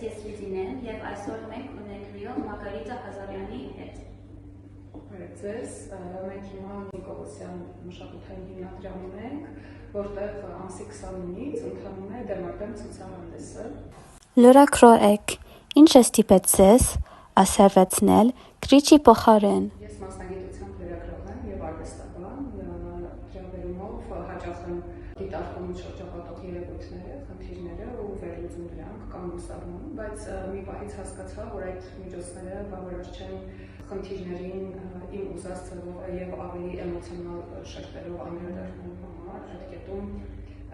ես Լիդինեն և այսօր մենք ունենք լիոն Մարգարիտա Հազարյանի հետ։ Բարև ձեզ, մենք հիմա Նիկոլոսյան մշակութային հիմնադրամում ենք, որտեղ ամսի 29-ից ընթանում է դեմարդեմ ցուցահանդեսը։ Լրագրող եք, ինչ է ստիպեց ձեզ ասերվեցնել գրիչի փոխարեն։ Ես մասնագիտությամբ լրագրող եմ և արվեստաբան, դրա բերումով հաճախ եմ դիտարկում շրջապատող երևույթները, խնդիրները ու վերլուծում դրանք կամ ուսանում, բայց մի պահից հասկացա, որ այդ միջոցները բավարար չեն խնդիրներին իմ ուզած ձևով և ավելի էմոցիոնալ շերտերով անդրադառնալու համար, այդ կետում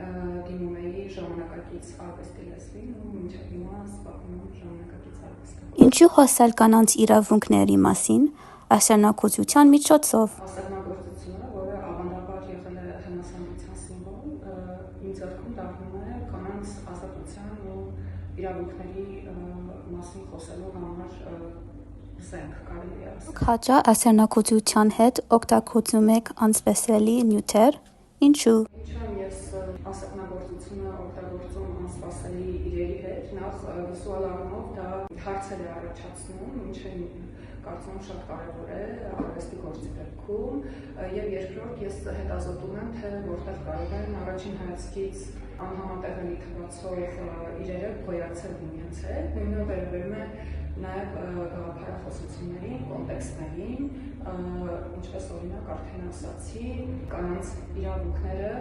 դիմում էի ժամանակակից արվեստի լեզվին ու մինչև հիմա զբաղվում եմ ժամանակակից արվեստով։ Ինչու խոսել կանանց իրավունքների մասին ասեղնագործության միջոցով։ Ասեղնագործությունը, որը ավանդաբար եղել է հնասանդության սիմվոլ, իմ ձեռքում դառնում է կանանց ազատության ու իրավունքների մասին խոսելու համար զենք, կարելի է ասել։ Հաճա ասեղնագործության հետ օգտագործում եք անսպասելի նյութեր, ինչու։ Ինչու եմ ես ասեղնագործությունը օգտագործում անսպասելի իրերի հետ, նախ վիզուալ առումով դա հարցեր է առաջացնում, ինչը կարծում եմ շատ կարևոր է արվեստի գործի դեպքում, և երկրորդ ես հետազոտում եմ, թե որտեղ կարող են առաջին հայացքից անհամատեղելի թվացող իրերը գոյացել միմյանց հետ, նույնը վերաբերում է նաև գաղափարախոսություններին, կոնտեքստներին, ինչպես օրինակ արդեն ասացի, կանանց իրավունքները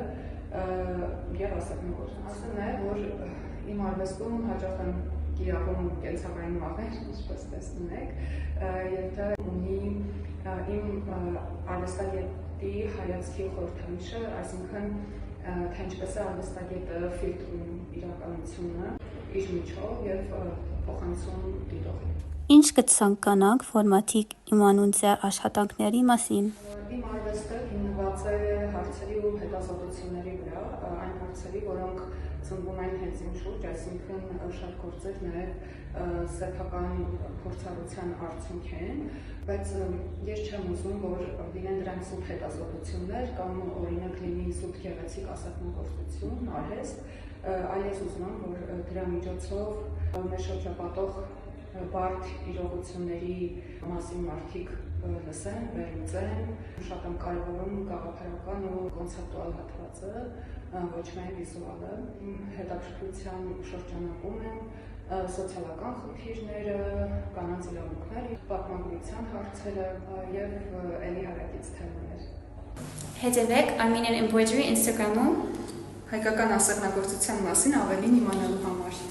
և ասեղնագործությունը։ Ասեմ նաև, որ իմ արվեստում հաճախ եմ կիրառում կենցաղային մաղեր, ինչպես տեսնում եք, և դա ունի իմ արվեստագետի հայացքի խորհրդանիշը, այսինքն թե ինչպես է արվեստագետը ֆիլտրում իրականությունը իր միջով և փոխանցում դիտողին։ Ինչ կցանկանաք ֆորմատիկ իմանուն ձեր աշխատանքների մասին։ Իմ արվեստը հիմնված է հարցերի ու հետազոտությունների վրա, այն հարցերի, որոնք ծնվում են հենց իմ շուրջ, այսինքն շատ գործեր նաև սեփական փորձառության արդյունք են, բայց ես չեմ ուզում, որ լինեն դրանք սուտ հետազոտություններ կամ օրինակ լինի սուտ գեղեցիկ ասեղնագործություն, արհեստ, այլ ես ուզում եմ, որ դրա միջոցով մեր շրջապատող բարդ իրողությունների մասին մարդիկ լսեն, վերլուծեն, շատ եմ կարևորում գաղափարական ու կոնցեպտուալ հատվածը, ոչ միայն վիզուալը։ Հետաքրքրության շրջանակում եմ սոցիալական խնդիրները, կանանց իրավունքները, պատմագրության հարցերը և էլի հարակից թեմաներ։ Հետևեք Armenian Embroidery Instagram-ում Հայկական ասեղնագործության մասին ավելին իմանալու համար։